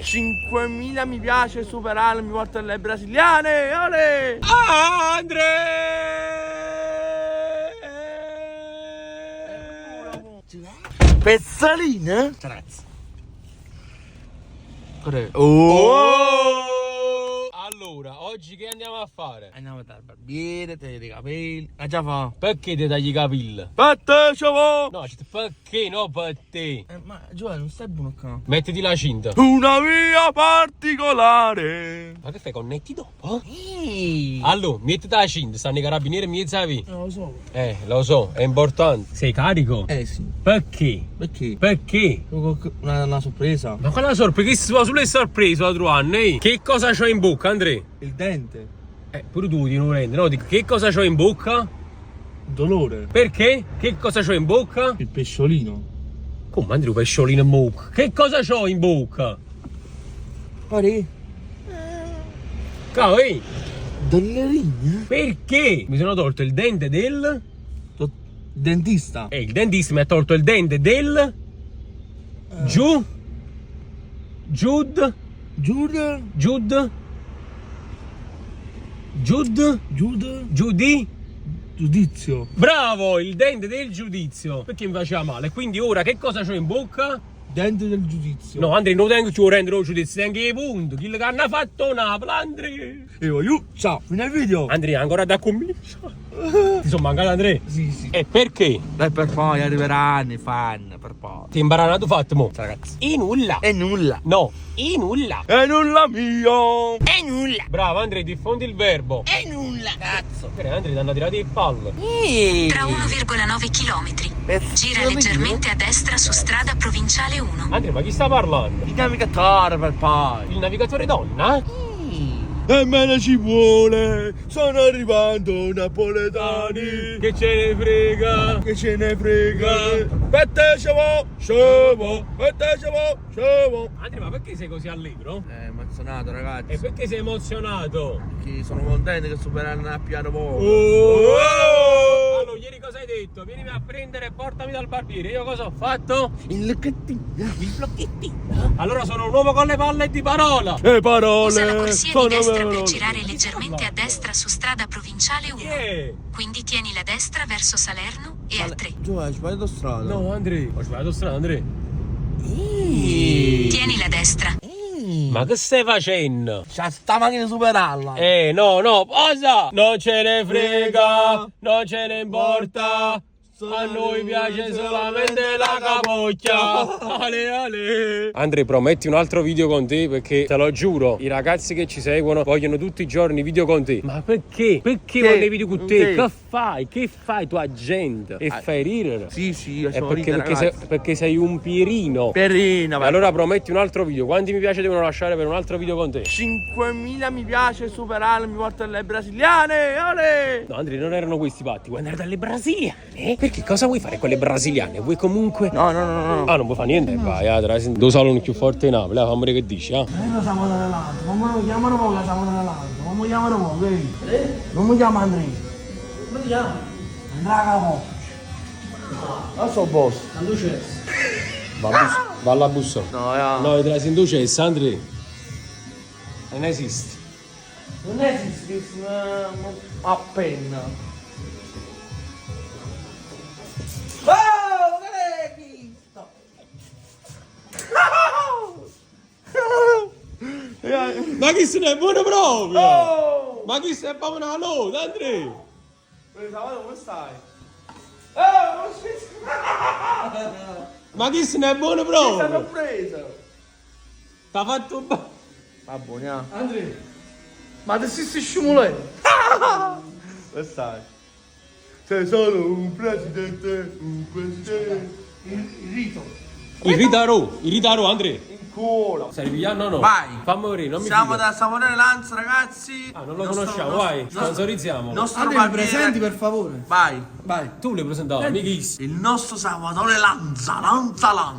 5.000 mi piace, superare, mi porta alle brasiliane, ole! Pezzaline? Ragazzi. Allora, oggi che andiamo a fare? Andiamo dal barbiere, tagli i capelli. Già fa. Perché ti tagli i capelli? Per te, ciao! No, perché no per te? Ma Giovanni, non stai buono qua. Mettiti la cinta. Una via particolare. Ma che fai, connetti dopo? Allora, mettiti la cinta, stanno i carabinieri e mi sapevi? Non lo so. Lo so, è importante. Sei carico? Sì. Perché? Perché? Perché? Una sorpresa. Ma quella sorpresa, che si fa sulle sorprese la trovano, eh? Che cosa c'ho in bocca, Andrea? Il dente. Pure tu di non rende, no? Dico, che cosa c'ho in bocca? Dolore. Perché? Che cosa c'ho in bocca? Il pesciolino. Come Andrea, un pesciolino in bocca? Che cosa c'ho in bocca? Pare? Cavolo, Delle rigne? perché? Mi sono tolto il dente del... Dentista. il dentista mi ha tolto il dente del... Giude? Giuda? Giudizio. Bravo, il dente del giudizio. Perché mi faceva male? Quindi ora che cosa c'ho in bocca? Dente del giudizio. No, Andrea, non tengo più rendere il giudizio, tengo i punti. Chi che hanno fatto Napoli, Andrea? Io, ciao, fino al video. Andrea, ancora da cominciare. Ti sono mancato, Andrea? Sì. E perché? Dai, per poi arriveranno i fan, per poi. Ti imbaranato fatto, mo? Ragazzi. E nulla. E nulla. No, e nulla. E nulla mio. E nulla, Bravo, Andrea, diffondi il verbo. e nulla. Cazzo. Andrea, ti hanno tirato il palle. Tra 1,9 km. Gira leggermente a destra su strada provinciale 1. Andrea, ma chi sta parlando? Il navigatore, per poi. Il navigatore donna? E me ne ci vuole. Sono arrivando napoletani. Che ce ne frega? Che ce ne frega. Per te scemo. Per te scemo. Andrea, ma perché sei così allegro? Emozionato, ragazzi. E perché sei emozionato? Perché sono contento che supereranno a piano poco. Allora, ieri cosa hai detto? Vienimi a prendere e portami dal barbiere. Io cosa ho fatto? Il lecchettino. Il blocchettino. Allora sono un uomo con le palle di parola. E parole. Usa la corsia di destra per parole. girare leggermente a destra su strada provinciale 1. Yeah. Quindi tieni la destra verso Salerno e al 3. Giù, hai sbagliato strada. No, Andrea. Ho sbagliato strada, Andrea. Tieni la destra. Ma che stai facendo? C'ha sta macchina superarla. No, posa! Non ce ne frega, non ce ne importa. A noi piace solamente la capocchia. Ale. Andrea, prometti un altro video con te perché te lo giuro, i ragazzi che ci seguono vogliono tutti i giorni video con te. Ma perché? Perché vogliono i video con te? Che fai? Che fai tua gente? E fai ridere? Sì, io È sono perché sei un pierino. Perina, E allora prometti un altro video. Quanti mi piace devono lasciare per un altro video con te? 5.000 mi piace, superare, mi porta alle brasiliane, ole! No, Andrea, non erano questi patti, vuoi andare dalle brasiliane? Perché cosa vuoi fare con le brasiliane? Vuoi comunque... No. Ah, non vuoi fare niente? Vai, due saloni più forti in Napoli, fammi vedere che dici, Noi siamo dall'alto, non mi chiamano poco, siamo dall'alto, non mi chiamano poco, non mi chiamo Andrea. Come ti chiami? Andrea Capo. Non so boss. Va alla bussola. No, te la sei inducessa, Andrea. Non esiste. Non esiste appena. Ma chi se ne è buono proprio? Ma chi se ne è buono una lotta, Andrea? Come stai? Ma chi se ne è buono proprio? preso. T'ha fatto un po'. Va buona. Andrea, ma ti stai scimolando? Come stai? Sei solo un presidente. Il rito. Il ritaro, Andrea. Culo. Stai pigliando o no? Vai. Fammi vedere, non mi Siamo fido. da Saponare Lanza, ragazzi. Ah, non lo conosciamo, vai, sponsorizziamo. Nostro Andrea, mi barbiere. presenti per favore? Vai. Vai. Tu le presentavi, mica Il nostro Salvatore Lanza.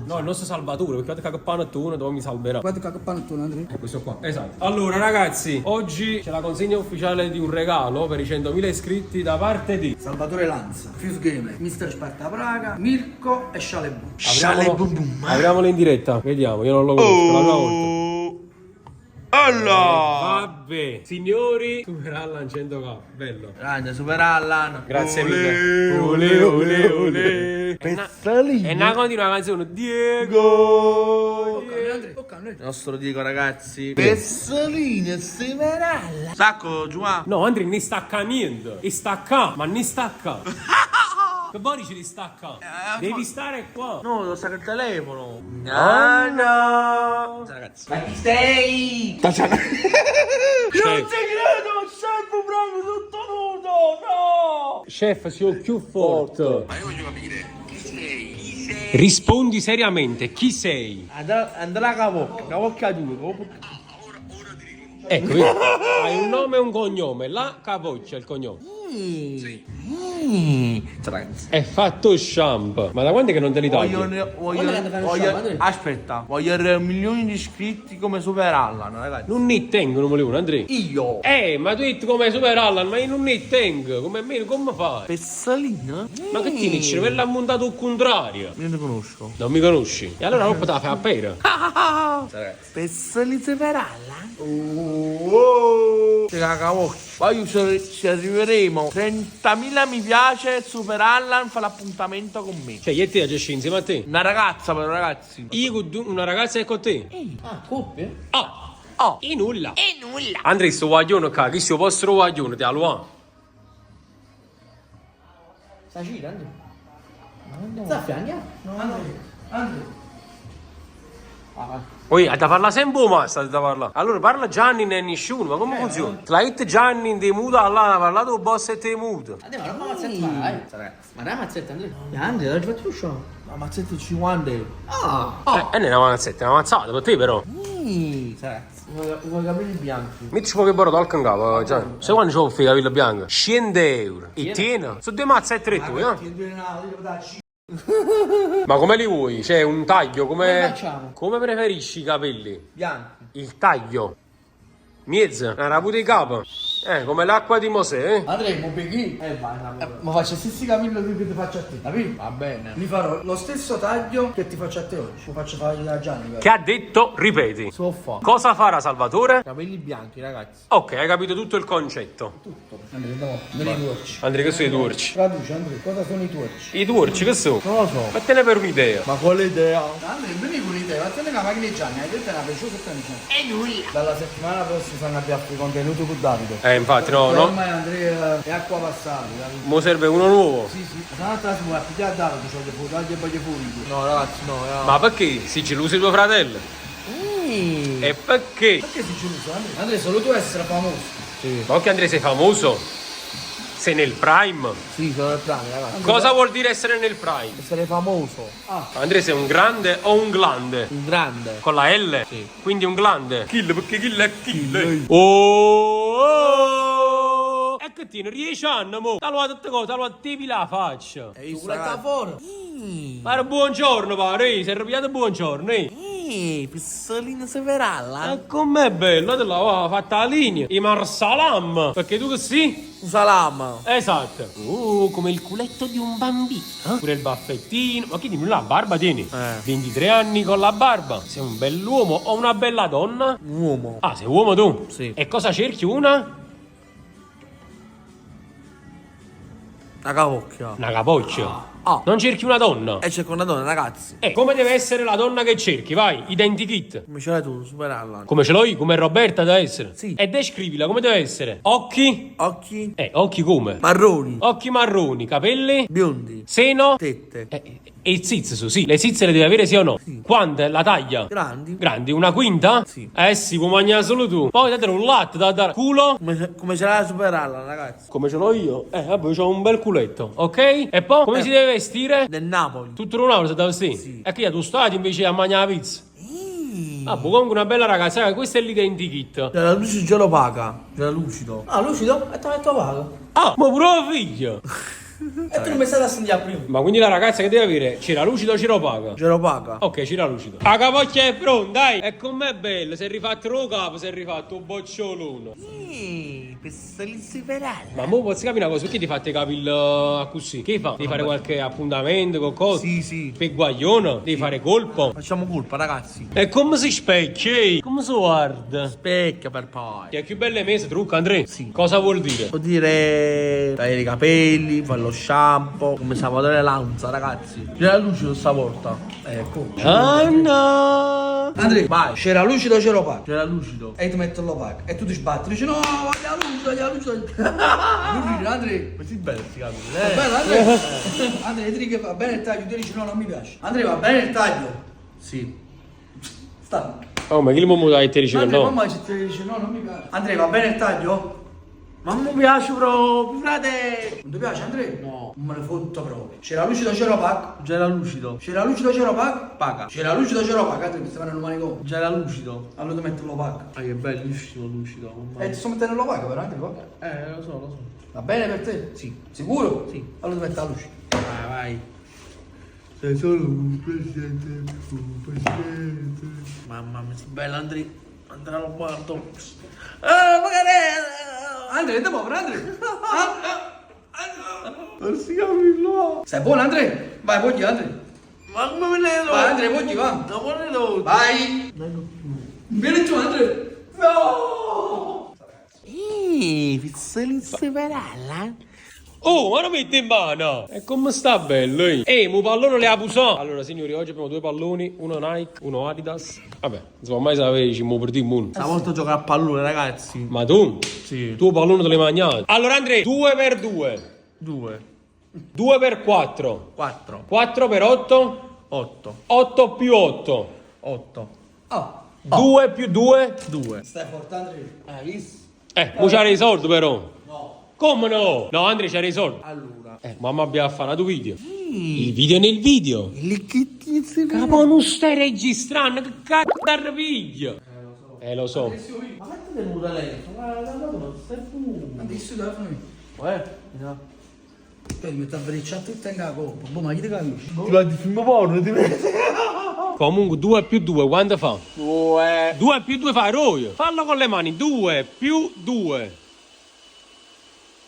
No, il nostro Salvatore, perché guarda che panettone dove mi salverà. Guarda che panettone, Andrea. Questo qua, esatto. Allora ragazzi, oggi c'è la consegna ufficiale di un regalo per i 100.000 iscritti da parte di Salvatore Lanza, Fuse Gamer, Mister Sparta Praga, Mirko e Scialebu. Sciale bum bum. Apriamolo in diretta, vediamo, io non lo conosco, la prima volta. Allah! Vabbè, signori, Super Allan 100k, bello. Grande, Super Allan. Grazie mille. Ole, ole, ole. Pezzolino. E una continua canzone. Diego. Il nostro Diego, ragazzi. Pezzolino e Super Allan. Sacco, Giovanni. No, Andrea, ne stacca niente. E stacca, ma ne stacca. Che poi dici di stacca? Devi stare qua. No, devo stare il telefono. Oh no. Ragazzi. Ma chi sei? Chef. credo, chef, proprio tutto nudo, no! Chef, sia più forte. Ma io voglio capire, chi sei? Rispondi seriamente, chi sei? Andrà cavocchia due, Ecco, vedi? Hai un nome e un cognome. La Capoccia è il cognome. Ragazzi. È fatto champ. Ma da quando è che non te li togli? Aspetta, voglio milioni di iscritti come Super Allan, ragazzi. Non ne tengo, non volevo, Andrea. Io. Ma tu hai come Super Allan, ma io non ne tengo. Come me, come fai? Pezzolino? Ma che ti dici? Per l'ha montato al contrario. Io ne conosco. Non mi conosci? E allora non te la fai a pera. Pezzolino Super Allan? Che cavocchia. Poi ci arriveremo 30.000 mi piace, Super Allan fa l'appuntamento con me. Cioè, io e te agisci insieme a te. Una ragazza però, ragazzi. Io con una ragazza è con te. Coppia? Oh, e nulla. Andrea, sto guaglione qua, chi sto vostro guaglione, te lo Sta girando? Sta a fianco? No, Andrea. Poi, da parlare sempre o sta da parlare? Allora parla Gianni né nessuno, ma come funziona? La hit Gianni in te muto, allora ha parlato con boss e te muto. Ma non mazzetta, vai. Ma non mazzetta, Andrea. Andrea, l'hai fatto uscire? Ma mazzetta 50 euro. E ne è una mazzetta, è una mazzata per te però. Ragazzi, vuoi capelli bianchi? Metti poche parole al capo, Gianni. Se quando c'ho i capelli bianchi? 100 euro. E tieni? Sono due mazzette e tu, Ma come li vuoi? C'è un taglio, come come preferisci i capelli? Bianchi. Il taglio. Mezza, una raputa di capo. Come l'acqua di Mosè, Andrea, mo beghi? Vai, ma faccio stessi capelli che ti faccio a te, capito? Va bene. Mi farò lo stesso taglio che ti faccio a te oggi. Lo faccio fare da Gianni. Che ha detto, ripeti. Soffa. Cosa farà Salvatore? Capelli bianchi, ragazzi. Ok, hai capito tutto il concetto. Tutto. Andrea, no, me li torci. Andrea, che sono i turci? Traduci, Andrea, cosa sono i torci? I turci che sono? Non lo so. Fattene per un'idea. Ma quale idea? Andrea, vieni con l'idea, vattene la macchina di Gianni, hai detto una piaciuta e è nulla. Dalla settimana prossima fanno abbiamo i contenuti con Davide. Infatti, no. Ormai Andrea è acqua passata. Mo serve uno nuovo. Sì. Ma l'altra si può applicare a Davide, cioè che può tagliare poi fuori. No, ragazzi, no. Ma perché? Si gelosi tuo fratello? E perché? Perché si geloso, Andrea? Andrea, solo tu essere famoso. Sì. Ma che Andrea sei famoso? Sei nel prime? Sì, sono nel prime, ragazzi. Cosa vuol dire essere nel prime? Essere famoso. Andrea sei un grande o un glande? Un grande. Con la L? Sì. Quindi un glande? Kill, perché kill è kill. Oh! E che ti non riesci a mo? Talua tutte cose, talua te la faccia. E io sta fuori. Pare buongiorno, pare, sei arrabbiato buongiorno, Pistolino Severalla. E com'è bello, te l'aveva fatta la linea. I marsalam. Perché tu che sì? Un salama. Esatto. Come il culetto di un bambino. Pure il baffettino. Ma che dimmi, la barba tieni? 23 anni con la barba. Sei un bell'uomo o una bella donna? Un uomo. Ah, sei uomo tu? Sì. E cosa cerchi una? Una cavocchia. Una capoccia. Ah. Non cerchi una donna? E c'è con una donna, ragazzi. Come deve essere la donna che cerchi? Vai, identikit. Come ce l'hai tu, Super Allan? Come ce l'ho io? Come Roberta deve essere? Sì. E descrivila, come deve essere? Occhi? Occhi. Occhi come? Marroni. Occhi marroni, capelli? Biondi. Seno? Tette. E il zizzo, sì. Le zizze le deve avere sì o no? Sì. Quante? La taglia? Grandi. Grandi, una quinta? Sì. Sì, puoi mangiare solo tu. Poi datelo un latte da dare. Culo? Come ce l'ha Super Allan, ragazzi? Come ce l'ho io? Vabbè, c'ho un bel culetto, ok? E poi? Come si deve vestire? Del Napoli. Tutto un anno se da vestire? Sì. E che tu stati invece a mangiare la pizza? Comunque una bella ragazza, questo è l'identikit. La luce già lo paga. Già lucido. Ah, lucido? E ti metto paga. Ma pure la figlia. E tu non mi stai a sentire prima? Ma quindi la ragazza che deve avere? C'era lucido o c'era opaca? C'ero paga. Ok, c'era lucido. La capocchia è pronta, dai! E com'è bello, si è rifatto lo capo, si è rifatto un bocciolone. Pistolizzi perale. Ma mo posso capire una cosa, perché ti fate i capi così? Che fa? Devi fare qualche appuntamento, qualcosa? Sì. Per guaglione? Devi fare colpo? Facciamo colpa, ragazzi. E come si specchia? Come si guarda? Specchia per poi. Ti è più belle mese, trucca, Andrea? Sì. Cosa vuol dire? Vuol dire tagliare i capelli, fare lo shampoo, come Salvatore Lanza, ragazzi. C'era lucido stavolta. Ecco. Anna! Andrea, vai. C'era lucido o c'era opaco? C'era lucido. E ti metto l'opaco. E tu ti sbatti. Dici no, voglio lucido. Non ridi, Andrea. Ma si bello, si capi? Va bene, Andrea. Andrea, ti dici che va bene il taglio. Tu dici no, non mi piace. Andrea, va bene il taglio? Sì. Sta. Oh, ma chi li muovo dai te dice che Andrea, no? mamma ci dice no, non mi piace. Andrea, va bene il taglio? Ma non mi piace proprio, frate! Non ti piace, Andrea? No. Non me ne fotto proprio. C'era lucido, c'era opaco? C'era lucido. C'era lucido, c'era opaco? Paga. C'era lucido, c'era opaco? Andrea, mi stai facendo un manicomio. C'era lucido. Allora ti metto l'opaco. Ah, che bellissimo lucido. Ti sto mettendo l'opaco però, Andrea, va? Lo so. Va bene per te? Sì. Sicuro? Sì. Allora ti metto la luce. Vai. Sei solo un presidente. Mamma mia, bella Andrea. Andrea lo guardo. Andrea, te povero, Andrea. Non si capisce. Stai buono, Andrea? Vai, poggi, Andrea. Ma come me ne do? Vai, Andrea, poggi, va. Non me ne do. Vai. Vieni giù, Andrea. No! Pizzolizzi peralla. Oh, ma lo metti in mano! E come sta bello, mo pallone le ha pusato. Allora, signori, oggi abbiamo due palloni, uno Nike, uno Adidas. Vabbè, insomma, mai sapevi, ci muovo per dire uno. Stavolta gioca a pallone, ragazzi. Ma tu? Sì. Tuo pallone te l'hai mangiato. Allora, Andrea, 2 per 2. 2. 2 per 4. 4. 4 per 8. 8. 8 più 8. 8. Oh. 2 più 2. 2. Stai forte, Andrea. Hai visto? Mo c'hai i soldi però. No. Come no? No, Andrea, c'hai i soldi. Allora. Mamma abbia fatto tu video. Il video nel video. Le chittizie Capo, non stai registrando, che cazzo piglio? Lo so. Ma quanto è venuta lei? Non stai tu. Ma ti stai telefono mio? No. Poi mi sta a vedere tutta in coppa. Boh, ma chi ti capisci? Ti va di film porno, ti vedi? Comunque 2 più 2 quanto fa? 2. 2 più 2 fa roio. Fallo con le mani. 2 più 2.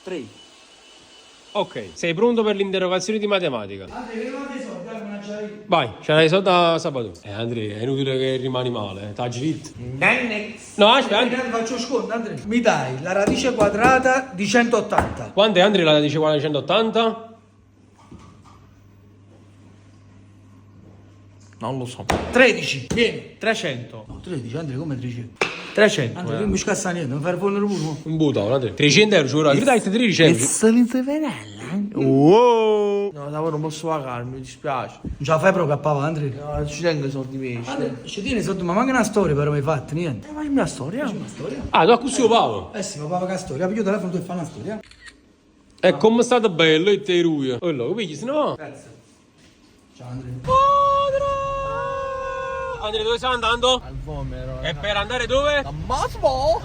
3. Ok, sei pronto per l'interrogazione di matematica? Andrea, che non ti so, dai, mangiare. Vai, ce l'hai soldi a sabato. Andrea, è inutile che rimani male, t'aggi fit. No, aspetta, Andrea. Faccio sconto, Andrea. Mi dai la radice quadrata di 180. Quanto è Andrea la dice 480? Non lo so. 13. Vieni. 300. No, 13, Andrea, come 13? 300. Andrea, non mi scassa niente, non fai rispondere pure. Un buttone, Andrea. 300 euro, ci vorrà. Che dai, 13 Salite perella? Wow. No, lavoro non posso pagarmi, mi dispiace. Non ce la fai proprio a papà, Andrea? No, ci tengo i soldi miei. Andrea, ci tieni sotto, ma manca una storia però mi hai fatto, niente. Ma una storia? Una storia? Ah, tu accusi lo Paolo. Sì, ma papà che storia, piglio il telefono tu e fai una storia. E come è stato bello e te ruia. Oh, lo capisci, se no? Grazie. Ciao Andrea. Andrea, dove stai andando? Al vomero. E per andare dove? A Masmo!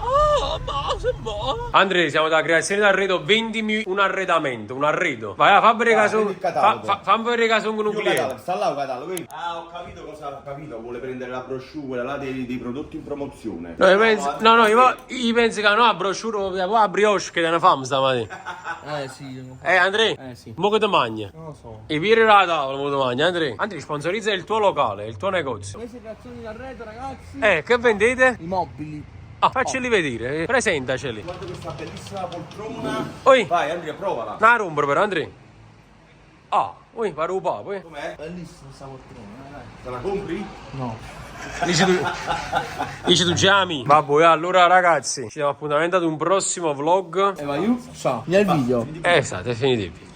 Andrea, siamo da creazione d'arredo, vendimi un arredamento, un arredo. Vai, fammi vedere caso. vedi il catalogo. Fammi vedere caso un nucleare. Sta là un catalogo, vedi? Ah, ho capito cosa ha capito. Vuole prendere la brochure là dei prodotti in promozione. No, io penso che no, a brochure, a brioche che te ne famo stamattina. Sì. Andrea? Sì. Mo che ti mangi? Non lo so. I piedi alla tavola, mo ti mangi, Andrea? Andrea, sponsorizza il tuo locale, il tuo negozio. Queste creazioni d'arredo, ragazzi. Che vendete? I mobili. Ah, facceli vedere, presentaceli. Guarda questa bellissima poltrona. Oi, Vai Andrea, provala. una rombo per Andrea. Ah, oi, pare un papo, Com'è? Bellissima questa poltrona, dai. Te la compri? No. Dici tu Giami. Vabbè, allora ragazzi, ci diamo appuntamento ad un prossimo vlog. Ma io? So. Nel video. Esatto, è finito il video.